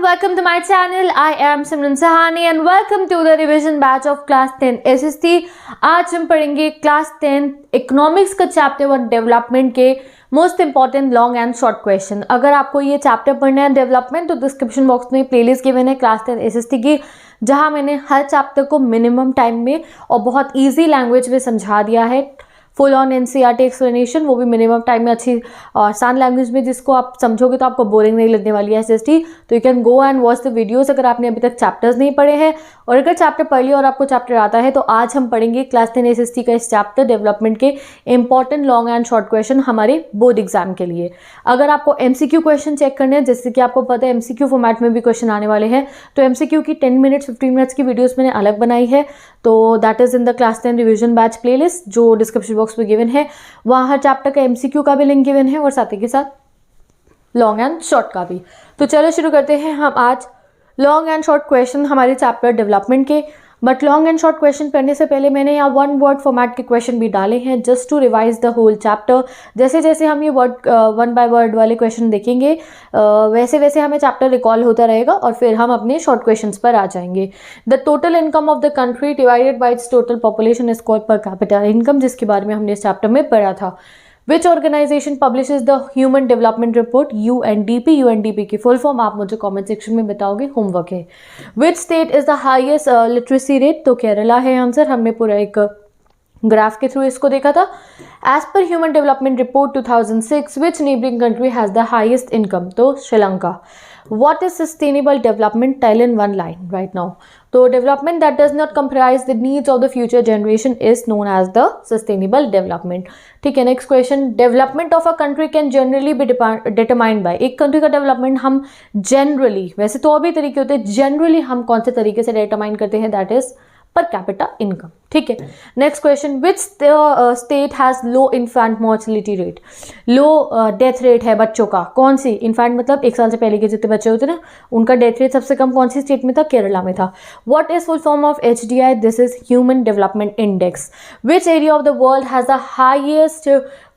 everyone, welcome to my channel. I am Simran Sahani and welcome to the revision batch of class 10 SST. आज हम पढ़ेंगे class 10 economics का chapter 1 development के most important long and short question. अगर आपको ये chapter पढ़ना है डेवलपमेंट तो डिस्क्रिप्शन बॉक्स में प्लेलिस्ट गिवन है क्लास 10 SST की, जहां मैंने हर चैप्टर को मिनिमम टाइम में और बहुत ईजी लैंग्वेज में समझा दिया है। फुल ऑन NCERT एक्सप्लेनेशन, वो भी मिनिमम टाइम में अच्छी और आसान लैंग्वेज में, जिसको आप समझोगे तो आपको बोरिंग नहीं लगने वाली है SST। तो you can go and watch the videos अगर आपने अभी तक चैप्टर्स नहीं पढ़े हैं, और अगर चैप्टर पढ़ लिया और आपको चैप्टर आता है तो आज हम पढ़ेंगे क्लास 10 SST का इस चैप्टर डेवलपमेंट के important long and short question हमारे बोर्ड एग्जाम के लिए। अगर आपको MCQ क्वेश्चन चेक करने हैं, जैसे कि आपको पता है MCQ फॉर्मेट में भी क्वेश्चन आने वाले हैं, तो MCQ की 10 मिनट्स 15 मिनट्स की वीडियोस मैंने अलग बनाई है, तो that is in the class 10 revision batch playlist जो डिस्क्रिप्शन बॉक्स में गिवन है। वहाँ हर चैप्टर का MCQ का भी लिंक गिवन है और साथ ही के साथ लॉन्ग एंड शॉर्ट का भी। तो चलो शुरू करते हैं हम आज लॉन्ग एंड शॉर्ट क्वेश्चन हमारे चैप्टर डेवलपमेंट के। But long and short question पढ़ने से पहले मैंने यहाँ 1 वर्ड फॉर्मेट के क्वेश्चन भी डाले हैं just to revise the whole chapter. जैसे जैसे हम ये वर्ड 1 बाय वर्ड वाले क्वेश्चन देखेंगे वैसे वैसे हमें चैप्टर रिकॉल होता रहेगा और फिर हम अपने शॉर्ट क्वेश्चंस पर आ जाएंगे। The total income of the country divided by it's total population is called पर कैपिटा इनकम, जिसके बारे में हमने इस चैप्टर में पढ़ा था। Which organization publishes the Human Development Report? UNDP। UNDP की फुल फॉर्म आप मुझे कमेंट सेक्शन में बताओगे, होमवर्क है। Which state is the highest literacy rate? तो केरला है आंसर। हमने पूरा एक ग्राफ के थ्रू इसको देखा था। As per Human Development Report 2006, which neighboring country has the highest income? तो Sri Lanka. What is sustainable development? Tell in one line right now. तो development that does not comprise the needs of the future generation is known as the sustainable development। ठीक है, next question. Development of a country can generally be determined by. एक country का development हम generally, वैसे तो और भी तरीके होते हैं, जनरली हम कौन से तरीके से डिटरमाइन करते हैं? दैट इज पर कैपिटा इनकम। ठीक है, next question. Which state has low infant mortality rate? Low death rate है बच्चों का, कौन सी? इन्फेंट मतलब 1 साल से पहले के जितने बच्चे होते हैं ना, उनका डेथ रेट सबसे कम कौन सी स्टेट में था? केरला में था। What is full form of HDI? This is human development index. Which area of the world has the highest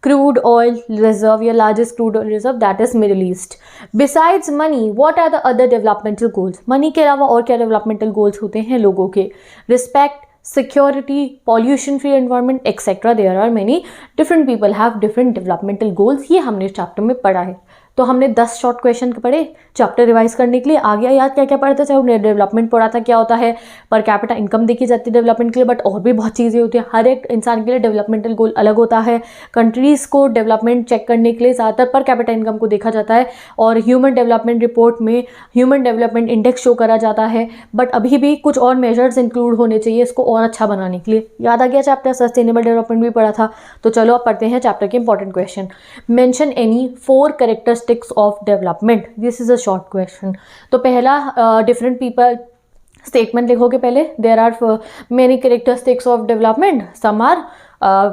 crude oil reserve, your largest crude oil reserve? that is Middle East. Besides money, what are the other developmental goals? money के अलावा और क्या developmental goals होते हैं लोगों के? Respect, security, pollution free environment, etc. There are many different people have different developmental goals। ये हमने इस चैप्टर में पढ़ा है। तो हमने 10 शॉर्ट क्वेश्चन पढ़े चैप्टर रिवाइज करने के लिए। आ गया याद क्या क्या पढ़ा था? चाहे डेवलपमेंट पढ़ा था, क्या होता है, पर कैपिटा इनकम देखी जाती है डेवलपमेंट के लिए, बट और भी बहुत चीज़ें होती है। हर एक इंसान के लिए डेवलपमेंटल गोल अलग होता है। कंट्रीज़ को डेवलपमेंट चेक करने के लिए ज़्यादातर पर कैपिटा इनकम को देखा जाता है और ह्यूमन डेवलपमेंट रिपोर्ट में ह्यूमन डेवलपमेंट इंडेक्स शो करा जाता है। बट अभी भी कुछ और मेजर्स इंक्लूड होने चाहिए इसको और अच्छा बनाने के लिए। याद आ गया चैप्टर सस्टेनेबल डेवलपमेंट भी पढ़ा था। तो चलो अब पढ़ते हैं चैप्टर के important question. Mention any 4 characteristics of development. This is a short question. तो पहला डिफरेंट पीपल स्टेटमेंट लिखोगे पहले। There are many characteristics of development, some are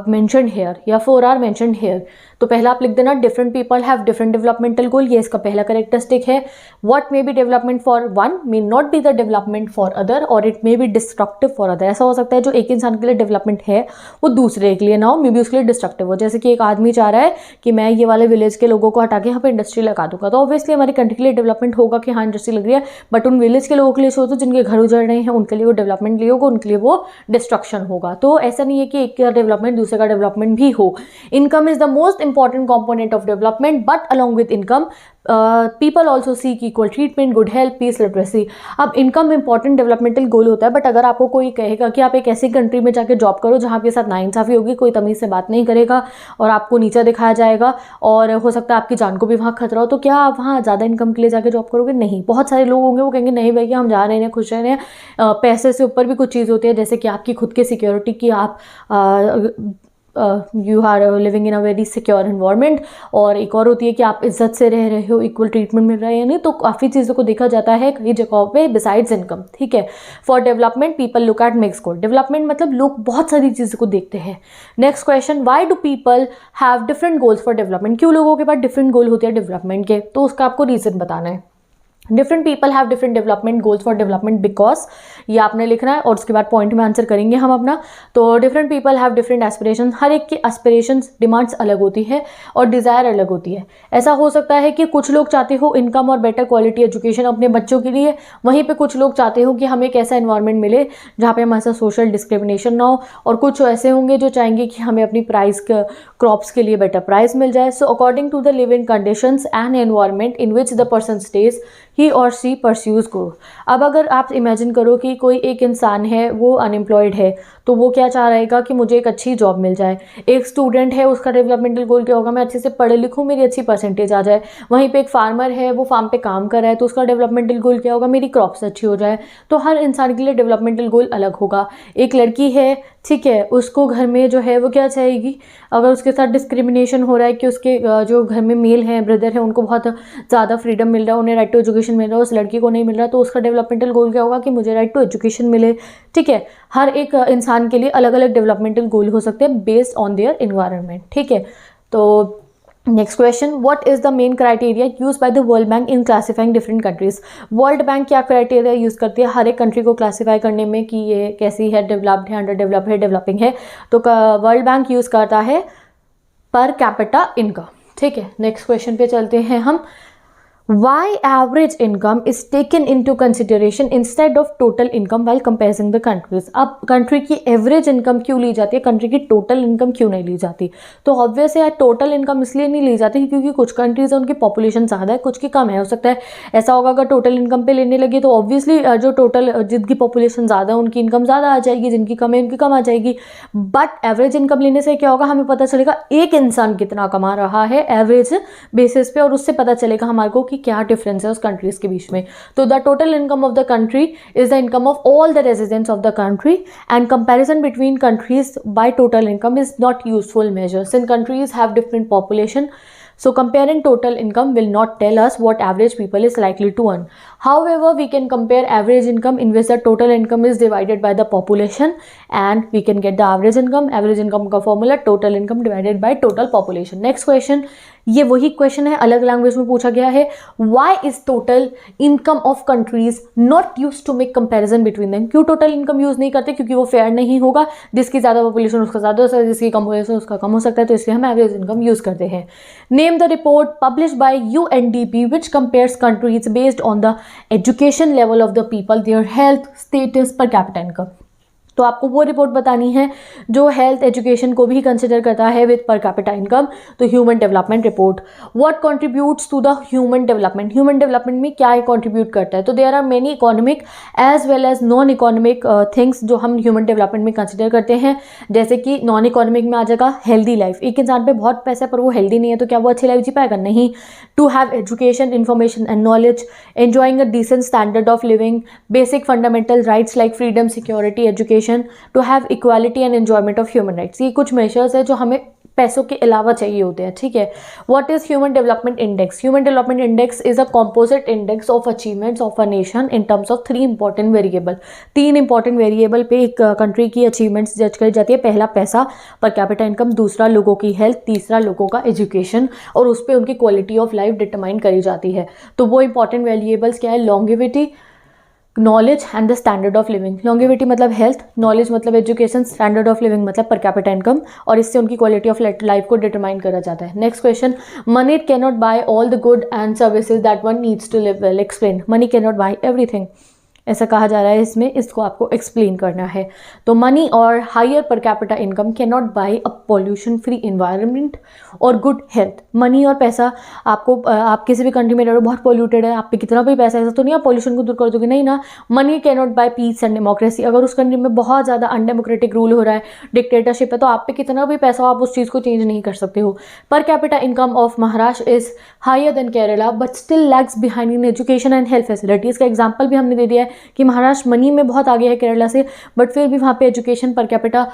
mentioned here या 4 आर मेंशन्ड हियर। तो पहला आप लिख देना different people have different developmental goal, ये इसका पहला कैरेक्टरिस्टिक है। What may be development for one may not be the development for other और it may be destructive for other. ऐसा हो सकता है जो एक इंसान के लिए डेवलपमेंट है वो दूसरे के लिए ना हो, मे बी उसके लिए डिस्ट्रक्टिव हो। जैसे कि एक आदमी चाह रहा है कि मैं ये वाले विलेज के लोगों को हटा के यहाँ पे इंडस्ट्री लगा दूंगा, तो ऑब्वियसली हमारी कंट्री के लिए डेवलपमेंट होगा कि हाँ इंडस्ट्री लग रही है, बट उन विलेज के लोगों के लिए सोचो जिनके घर उजड़ रहे हैं, उनके लिए वो डेवलपमेंट नहीं होगा, उनके लिए वो डिस्ट्रक्शन होगा। तो ऐसा नहीं है कि एक का डेवलपमेंट दूसरे का डेवलपमेंट भी हो। Income is the most important component of development, but along with income people also seek equal treatment, good health, peace, literacy। अब इनकम इंपॉर्टेंट डेवलपमेंटल गोल होता है, बट अगर आपको कोई कहेगा कि आप एक ऐसी कंट्री में जाके जॉब करो जहाँ पे साथ नाइंसाफ़ी होगी, कोई तमीज़ से बात नहीं करेगा और आपको नीचा दिखाया जाएगा और हो सकता है आपकी जान को भी वहाँ खतरा हो, तो क्या आप वहाँ ज़्यादा इनकम के लिए जाके जॉब करोगे? नहीं। बहुत सारे लोग होंगे वो कहेंगे नहीं भैया हम जा रहे हैं, खुश रह रहे हैं। पैसे से ऊपर भी कुछ चीज़ होती है, जैसे कि आपकी खुद की सिक्योरिटी की, आप you are living in a very secure environment, और एक और होती है कि आप इज्जत से रह रहे हो, इक्वल ट्रीटमेंट मिल रहा है या नहीं। तो काफ़ी चीज़ों को देखा जाता है कई जगहों पे बिसाइड्स इनकम। ठीक है, for development people look at mix goal. Development मतलब लोग बहुत सारी चीज़ों को देखते हैं। Next question, why do people have different goals for development? क्यों लोगों के पास डिफरेंट गोल होते हैं डेवलपमेंट के? तो उसका आपको रीज़न बताना है। Different people have different development goals for development because, ये आपने लिखना है और उसके बाद पॉइंट में आंसर करेंगे हम अपना। तो different people have different aspiration, हर एक की एस्पिरेशंस डिमांड्स अलग होती है और डिज़ायर अलग होती है। ऐसा हो सकता है कि कुछ लोग चाहते हो इनकम और बेटर क्वालिटी एजुकेशन अपने बच्चों के लिए, वहीं पे कुछ लोग चाहते हो कि हमें एक ऐसा एनवायरनमेंट मिले जहाँ पे हमारे साथ सोशल डिस्क्रिमिनेशन ना हो, और कुछ ऐसे होंगे जो चाहेंगे कि हमें अपनी प्राइस क्रॉप्स के लिए बेटर प्राइस मिल जाए। So according to the living conditions and environment in which the person stays he or she pursues growth. अब अगर आप इमेजिन करो कि कोई एक इंसान है, वो अनएम्प्लॉयड है, तो वो क्या चाह रहेगा कि मुझे एक अच्छी जॉब मिल जाए। एक स्टूडेंट है, उसका डेवलपमेंटल गोल क्या होगा, मैं अच्छे से पढ़े लिखूँ, मेरी अच्छी परसेंटेज आ जाए। वहीं पे एक फार्मर है, वो फार्म पे काम कर रहा है, तो उसका डेवलपमेंटल गोल क्या होगा, मेरी क्रॉप्स अच्छी हो जाए। तो हर इंसान के लिए डेवलपमेंटल गोल अलग होगा। एक लड़की है, ठीक है, उसको घर में जो है वो क्या चाहेगी, अगर उसके साथ डिस्क्रिमिनेशन हो रहा है कि उसके जो घर में मेल हैं, ब्रदर हैं, उनको बहुत ज़्यादा फ्रीडम मिल रहा है, उन्हें राइट टू एजुकेशन मिल रहा है, उस लड़की को नहीं मिल रहा, तो उसका डेवलपमेंटल गोल क्या होगा कि मुझे राइट टू एजुकेशन मिले। ठीक है, हर एक इंसान के लिए अलग अलग डेवलपमेंटल गोल हो सकते हैं बेस्ड ऑन देयर एनवायरनमेंट। ठीक है, तो next question, what is the main criteria use by the world bank in classifying different countries. World bank क्या क्राइटेरिया यूज करती है हर एक कंट्री को क्लासीफाई करने में कि ये कैसी है, डेवलप्ड है, अंडर डेवलप्ड है, डेवलपिंग है। तो वर्ल्ड बैंक यूज करता है पर कैपिटा इनकम। ठीक है, नेक्स्ट क्वेश्चन पे चलते हैं हम। Why average income is taken into consideration instead of total income while comparing the countries। अब कंट्री की एवरेज इनकम क्यों ली जाती है, कंट्री की टोटल इनकम क्यों नहीं ली जाती। तो ऑब्वियस है टोटल इनकम इसलिए नहीं ली जाती क्योंकि कुछ कंट्रीज है उनकी पॉपुलेशन ज़्यादा है, कुछ की कम है। हो सकता है ऐसा होगा अगर टोटल इनकम पे लेने लगे तो ऑब्वियसली जो टोटल जिनकी पॉपुलेशन ज़्यादा है उनकी इनकम ज़्यादा आ जाएगी, जिनकी कम है उनकी कम आ जाएगी। बट एवरेज इनकम लेने से क्या होगा, हमें पता चलेगा एक इंसान कितना कमा रहा है एवरेज बेसिस पे, और उससे पता चलेगा हमारे को कि क्या डिफरेंस है उस कंट्रीज के बीच में। तो the total income of the country is the income of all the residents of the country and comparison between countries by total income is not useful measure since countries have different population. So comparing total income will not tell us what average people is likely to earn. However, we can compare average income in which the total income is divided by the population and we can get the average income. Average income का formula total income divided by total population. Next question, ये वही question है, अलग language में पूछा गया है। Why is total income of countries not used to make comparison between them? क्यों टोटल इनकम यूज नहीं करते, क्योंकि वो फेयर नहीं होगा, जिसकी ज़्यादा पॉपुलेशन उसका ज़्यादा हो सकता है, जिसकी कम पॉपुलेशन उसका कम हो सकता है, तो इसलिए हम एवरेज इनकम यूज करते हैं। Name the report published by UNDP which compares countries based on the education level of the people, their health status, per capita income। तो आपको वो रिपोर्ट बतानी है जो हेल्थ एजुकेशन को भी कंसिडर करता है विद पर कैपिटा इनकम। तो human development report, what contributes to the human development, human development में क्या कंट्रीब्यूट करता है। तो there are many economic as well as non economic things जो हम ह्यूमन डेवलपमेंट में कंसिडर करते हैं। जैसे कि नॉन इकोनॉमिक में आ जाएगा हेल्दी लाइफ, एक इंसान पे बहुत पैसा है पर वो हेल्दी नहीं है, तो क्या वो अच्छी लाइफ जी पाएगा, नहीं। To have education, information and knowledge, enjoying a decent standard of living, basic fundamental rights like freedom, security, education, to have equality and enjoyment of human rights. ये कुछ मेजर्स है जो हमें पैसों के अलावा चाहिए होते हैं। ठीक है, what is human development index. Human development index is a composite index of achievements of a nation in terms of 3 important variable. 3 important variable पे एक कंट्री की अचीवमेंट्स जज करी जाती है। पहला पैसा, पर कैपिटा इनकम, दूसरा लोगों की हेल्थ, तीसरा लोगों का एजुकेशन, और उस पर उनकी क्वालिटी ऑफ लाइफ डिटरमाइन करी जाती है। तो वो इंपॉर्टेंट वेरिएबल्स क्या है, longevity, knowledge and the standard of living. Longevity मतलब हेल्थ, नॉलेज मतलब एजुकेशन, स्टैंडर्ड ऑफ लिविंग मतलब पर कैपिटा इनकम, और इससे उनकी क्वालिटी ऑफ लाइफ को डिटरमाइन करा जाता है। Next question, money can not buy all the good and services that one needs to live well. Explain. Money can not buy everything, ऐसा कहा जा रहा है इसमें, इसको आपको एक्सप्लेन करना है। तो मनी और higher per capita income can not buy a pollution free environment और गुड हेल्थ। मनी और पैसा आपको, आप किसी भी कंट्री में रह रहे हो, बहुत पॉल्यूटेड है, आप पे कितना भी पैसा, ऐसा तो नहीं आप पॉल्यूशन को दूर कर दोगे, नहीं ना। Money can not buy peace and democracy. अगर उस कंट्री में बहुत ज़्यादा अनडेमोक्रेटिक रूल हो रहा है, डिक्टेटरशिप है, तो आप पे कितना भी पैसा हो आप उस चीज़ को चेंज नहीं कर सकते हो। Per capita income of Maharashtra is higher than Kerala but still lags behind in education and health facilities. का एग्जाम्पल भी हमने दे दिया है कि महाराष्ट्र मनी में बहुत आगे है केरला से, बट फिर भी वहाँ पे एजुकेशन पर कैपिटा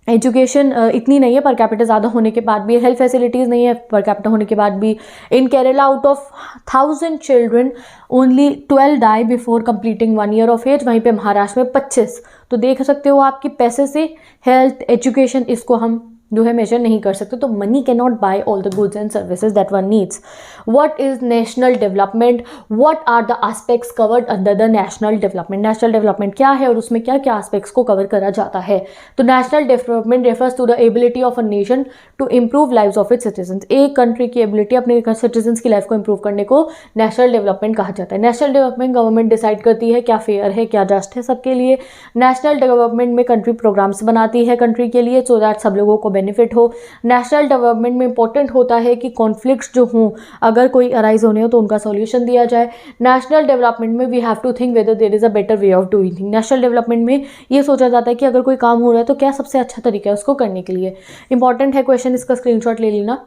एजुकेशन इतनी नहीं है पर कैपिटा ज़्यादा होने के बाद भी, हेल्थ फैसिलिटीज़ नहीं है पर कैपिटा होने के बाद भी। In Kerala out of 1000 children only 12 die before completing 1 year of age, वहीं पे महाराष्ट्र में 25। तो देख सकते हो आपकी पैसे से हेल्थ, एजुकेशन, इसको हम जो है मेजर नहीं कर सकते। तो money can not buy all the goods and services that one needs. What is national development? What are the aspects covered under the national development? National development क्या है और उसमें क्या क्या एस्पेक्ट्स को कवर करा जाता है? तो national development refers to the ability of a nation to improve lives of its citizens. एक कंट्री की एबिलिटी अपने सिटीजन्स की लाइफ को इंप्रूव करने को नेशनल डेवलपमेंट कहा जाता है। नेशनल डेवलपमेंट गवर्नमेंट डिसाइड करती है क्या फेयर है, क्या जस्ट है सबके लिए। नेशनल डेवलपमेंट में कंट्री प्रोग्राम्स बनाती है कंट्री के लिए, सो दैट सब लोगों को बेनिफिट हो। नेशनल डेवलपमेंट में इंपॉर्टेंट होता है कि कॉन्फ्लिक्ट्स जो हों अगर कोई अराइज होने हो तो उनका सॉल्यूशन दिया जाए। नेशनल डेवलपमेंट में we have to think whether there is a better way of doing thing. National development में ये सोचा जाता है कि अगर कोई काम हो रहा है तो क्या सबसे अच्छा तरीका है उसको करने के लिए। इंपॉर्टेंट है क्वेश्चन, इसका स्क्रीनशॉट ले लेना।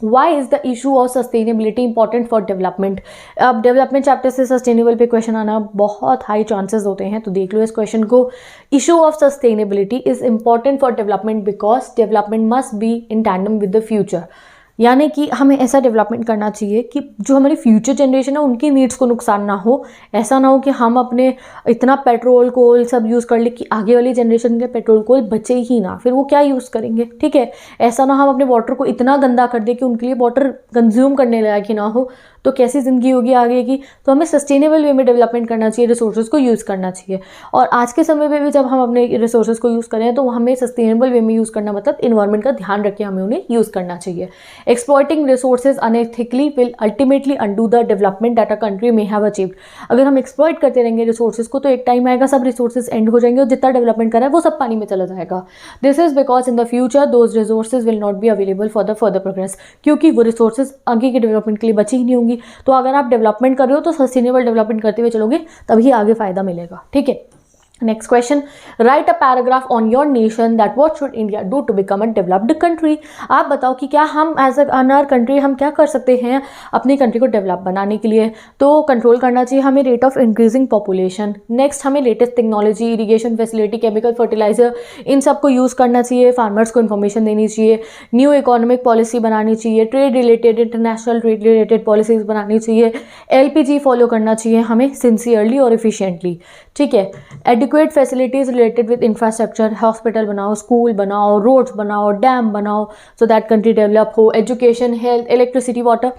Why is the issue of sustainability important for development? अब डेवलपमेंट चैप्टर से सस्टेनेबल पे क्वेश्चन आना बहुत हाई चांसेस होते हैं, तो देख लो इस क्वेश्चन को। Issue of sustainability is important for development because development must be in tandem with the future. यानी कि हमें ऐसा डेवलपमेंट करना चाहिए कि जो हमारी फ्यूचर जनरेशन है उनकी नीड्स को नुकसान ना हो। ऐसा ना हो कि हम अपने इतना पेट्रोल कोल सब यूज़ कर ले कि आगे वाली जनरेशन के पेट्रोल कोल बचे ही ना, फिर वो क्या यूज़ करेंगे, ठीक है। ऐसा ना हम अपने वाटर को इतना गंदा कर दे कि उनके लिए वाटर कंज्यूम करने लायक ही ना हो, तो कैसी ज़िंदगी होगी आगे की। तो हमें सस्टेनेबल वे में डेवलपमेंट करना चाहिए, रिसोर्सेज को यूज़ करना चाहिए। और आज के समय में भी जब हम अपने रिसोर्सेज को यूज़ करें तो हमें सस्टेनेबल वे में यूज़ करना मतलब इन्वायरमेंट का ध्यान रख के हमें उन्हें यूज़ करना चाहिए। Exploiting resources unethically will ultimately undo the development that a country may have achieved. अगर हम एक्सप्लॉइट करते रहेंगे रिसोर्सेज को तो एक टाइम आएगा सब रिसोर्सेज एंड हो जाएंगे और जितना डेवलपमेंट करा है वो सब पानी में चला जाएगा। This is because in the future those resources will not be available for the further progress, क्योंकि वो रिसोर्सेज आगे के डेवलपमेंट के लिए बची ही नहीं होंगी। तो अगर आप डेवलपमेंट कर रहे हो तो सस्टेनेबल डेवलपमेंट करते हुए चलोगे तभी आगे फायदा मिलेगा, ठीक है। Next question, write a paragraph on your nation that what should India do to become a developed country. आप बताओ कि क्या हम एज अन आवर कंट्री हम क्या कर सकते हैं अपनी कंट्री को डेवलप बनाने के लिए। तो कंट्रोल करना चाहिए हमें rate of increasing population. Next हमें latest technology, irrigation facility, chemical fertiliser, इन सबको यूज़ करना चाहिए। फार्मर्स को इन्फॉर्मेशन देनी चाहिए। न्यू इकोनॉमिक पॉलिसी बनानी चाहिए। Trade related, international trade related policies बनानी चाहिए। LPG फॉलो करना चाहिए हमें सिंसियरली और इफिशियंटली, ठीक है। Adequate facilities related with infrastructure, hospital बनाओ, स्कूल बनाओ, रोड्स बनाओ, डैम बनाओ, सो दैट कंट्री डेवलप हो। Education, health, electricity, water,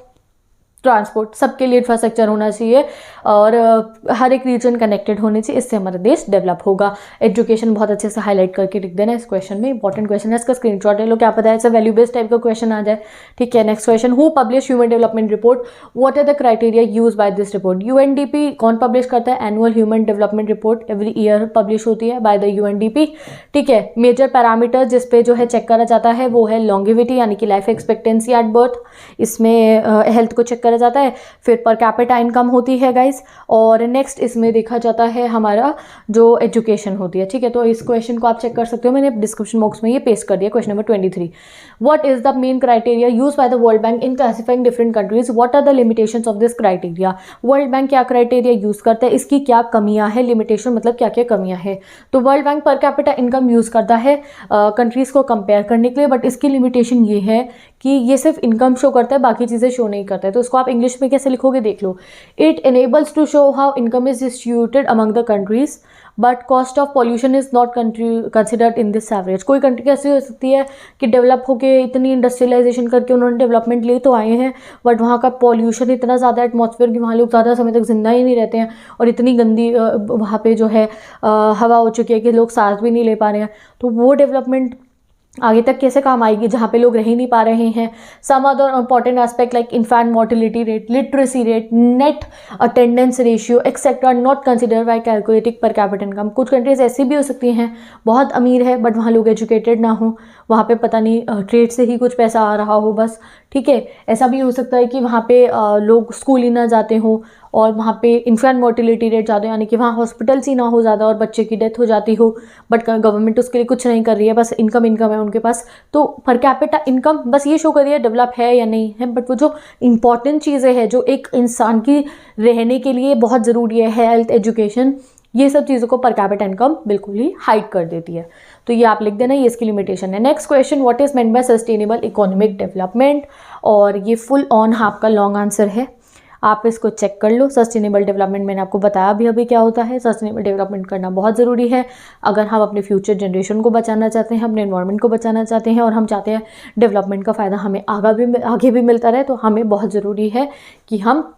transport, सबके लिए इंफ्रास्ट्रक्चर होना चाहिए और हर एक रीजन कनेक्टेड होने चाहिए, इससे हमारा देश डेवलप होगा। एजुकेशन बहुत अच्छे से हाईलाइट करके लिख देना इस क्वेश्चन में, इंपॉर्टेंट क्वेश्चन है, इसका स्क्रीनशॉट ले लो, क्या पता है ऐसा वैल्यू बेस्ड टाइप का क्वेश्चन आ जाए, ठीक है। Next question, who publish human development report, what are the criteria use by this report. UNDP कौन पब्लिश करता है? Annual human development report every year publish होती है बाय द UNDP, ठीक है। मेजर पैरामीटर जिस पे जो है चेक करा जाता है वो है लॉन्गेविटी यानी कि लाइफ एक्सपेक्टेंसी एट बर्थ, इसमें हेल्थ को चेक करा जाता है। फिर पर कैपिटा इनकम होती है गाइस, और नेक्स्ट इसमें देखा जाता है हमारा जो एजुकेशन होती है, ठीक है। तो इस क्वेश्चन को आप चेक कर सकते हो, मैंने डिस्क्रिप्शन बॉक्स में ये पेस्ट कर दिया। Question number 23, what is the main criteria use by the world bank in classifying different countries, what are the limitations of this criteria. World bank क्या क्राइटेरिया यूज करता है, इसकी क्या कमियां है, लिमिटेशन मतलब क्या क्या कमियां है। तो वर्ल्ड बैंक पर कैपिटा इनकम यूज करता है कंट्रीज को कंपेयर करने के लिए, बट इसकी लिमिटेशन ये है कि ये सिर्फ इनकम शो करता है, बाकी चीज़ें शो नहीं करता है। तो इसको आप इंग्लिश में कैसे लिखोगे देख लो। It enables to show how income is distributed among the countries but cost of pollution is not considered in this average. कोई कंट्री कैसी हो सकती है कि डेवलप होके इतनी इंडस्ट्रियलाइजेशन करके उन्होंने डेवलपमेंट ले तो आए हैं, बट वहाँ का पॉल्यूशन इतना ज़्यादा एटमॉस्फेयर कि वहाँ लोग ज़्यादा समय तक जिंदा ही नहीं रहते हैं, और इतनी गंदी वहाँ पे जो है हवा हो चुकी है कि लोग सांस भी नहीं ले पा रहे हैं। तो वो डेवलपमेंट आगे तक कैसे काम आएगी जहाँ पे लोग रह ही नहीं पा रहे हैं। Some other important aspect like infant mortality rate, literacy rate, net attendance ratio etcetera not consider by calculating per capita income. कुछ कंट्रीज ऐसी भी हो सकती हैं बहुत अमीर है बट वहाँ लोग एजुकेटेड ना हो, वहाँ पे पता नहीं ट्रेड से ही कुछ पैसा आ रहा हो बस, ठीक है। ऐसा भी हो सकता है कि वहाँ पे लोग स्कूल ही ना जाते हों और वहाँ पे इन्फेंट मोर्टेलिटी रेट ज़्यादा, यानी कि वहाँ हॉस्पिटल्स ही ना हो ज़्यादा और बच्चे की डेथ हो जाती हो, बट गवर्नमेंट उसके लिए कुछ नहीं कर रही है, बस इनकम है उनके पास। तो पर कैपिटा इनकम बस ये शो कर रही है डेवलप है या नहीं है, बट वो जो इंपॉर्टेंट चीज़ें हैं जो एक इंसान की रहने के लिए बहुत ज़रूरी है, हेल्थ, एजुकेशन, ये सब चीज़ों को पर कैपिटा इनकम बिल्कुल ही हाइड कर देती है। तो ये आप लिख देना, ये इसकी लिमिटेशन है। Next question, what is meant by sustainable economic development, और ये फुल ऑन आपका लॉन्ग आंसर है। आप इसको चेक कर लो। सस्टेनेबल डेवलपमेंट मैंने आपको बताया भी अभी क्या होता है। सस्टेनेबल डेवलपमेंट करना बहुत ज़रूरी है अगर हम अपने फ्यूचर जनरेशन को बचाना चाहते हैं, अपने एनवायरनमेंट को बचाना चाहते हैं और हम चाहते हैं डेवलपमेंट का फ़ायदा हमें आगे भी मिलता रहे, तो हमें बहुत ज़रूरी है कि हम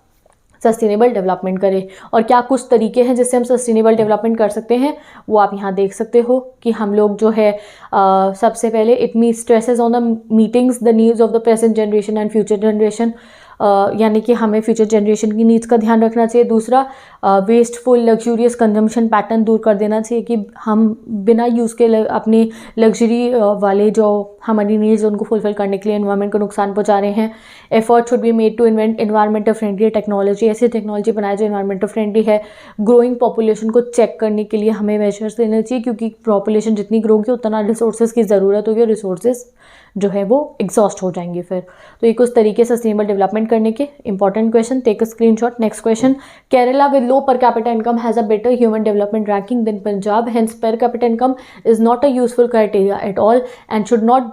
सस्टेनेबल डेवलपमेंट करें। और क्या कुछ तरीके हैं जिससे हम सस्टेनेबल डेवलपमेंट कर सकते हैं, वो आप यहाँ देख सकते हो कि हम लोग जो है सबसे पहले it mean stresses on the meetings the needs of the present generation and future generation, यानी कि हमें फ्यूचर जनरेशन की नीड्स का ध्यान रखना चाहिए। दूसरा, वेस्टफुल लग्जूरियस कंजम्पशन पैटर्न दूर कर देना चाहिए कि हम बिना यूज़ के अपनी लग्जरी वाले जो हमारी नीड्स उनको फुलफिल करने के लिए एनवायरनमेंट को नुकसान पहुंचा रहे हैं। Effort should be made to invent environmental friendly technology, ऐसी टेक्नोलॉजी बनाए जो एनवायरमेंटल फ्रेंडली है। ग्रोइंग पॉपुलेशन को चेक करने के लिए हमें मेजर्स लेने चाहिए, क्योंकि पॉपुलेशन जितनी ग्रो होगी उतना रिसोर्सेज की ज़रूरत होगी और रिसोर्सेज जो है वो एग्जॉस्ट हो जाएंगे फिर। तो ये कुछ तरीके सस्टेनेबल डेवलपमेंट करने के। Important question, take a screenshot. Next question, Kerala with low per capita income has a better human development ranking than Punjab, hence per capita income is not a useful criteria at all and should not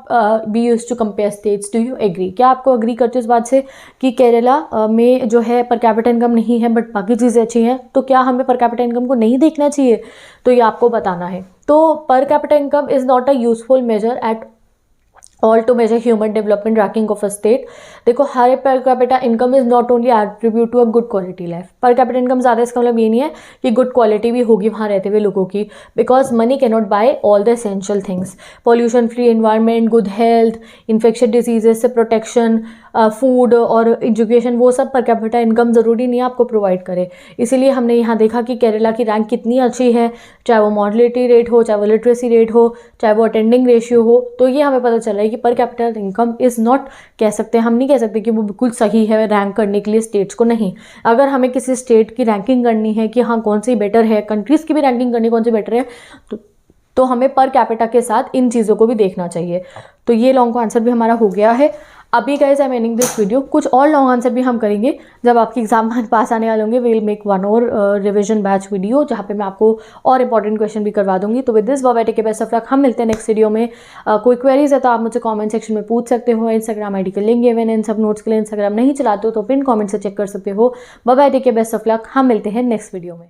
be used to compare states. Do you agree? क्या आपको agree करते हो इस बात से कि केरला में जो है पर कैपिटा इनकम नहीं है बट बाकी चीज़ें अच्छी हैं, तो क्या हमें पर कैपिटा इनकम को नहीं देखना चाहिए? तो ये आपको बताना है। तो per capita income is not a useful measure at all to measure human development ranking of a state. देखो, हर per capita income is not only attribute to a good quality life. Per capita income ज़्यादा इसका मतलब ये नहीं है कि good quality भी होगी वहाँ रहते हुए लोगों की, because money can not buy all the essential things. Pollution free environment, good health, infection diseases से प्रोटेक्शन, फूड और एजुकेशन, वो सब पर कैपिटा इनकम ज़रूरी नहीं है आपको प्रोवाइड करे। इसीलिए हमने यहाँ देखा कि केरला की रैंक कितनी अच्छी है, चाहे वो मॉर्टलिटी रेट हो, चाहे वो लिटरेसी रेट हो, चाहे वो अटेंडिंग रेशियो हो। तो ये हमें पता चला है कि पर कैपिटल इनकम इज़ नॉट, कह सकते हम नहीं कह सकते कि वो बिल्कुल सही है रैंक करने के लिए स्टेट्स को। नहीं, अगर हमें किसी स्टेट की रैंकिंग करनी है कि हाँ कौन सी बेटर है, कंट्रीज़ की भी रैंकिंग करनी कौन सी बेटर है, तो हमें पर कैपिटा के साथ इन चीज़ों को भी देखना चाहिए। तो ये लॉन्ग का आंसर भी हमारा हो गया है। अभी guys I am ending this video. कुछ और लॉन्ग आंसर भी हम करेंगे जब आपके एग्जाम पास आने वाले होंगे। वी विल मेक वन और रिविजन बैच वीडियो जहाँ पे मैं आपको और इंपॉर्टेंट क्वेश्चन भी करवा दूंगी। तो with this bye bye, take care, best of luck. हम मिलते हैं नेक्स्ट वीडियो में। कोई क्वेरीज है तो आप मुझे कमेंट सेक्शन में पूछ सकते हो। इंस्टाग्राम आईडी का लिंक गिवन है इन सब नोट्स के लिए। इंस्टाग्राम नहीं चलाते हो तो पिन कमेंट से चेक कर सकते हो। Bye bye, take care, best of luck. हम मिलते हैं नेक्स्ट वीडियो में।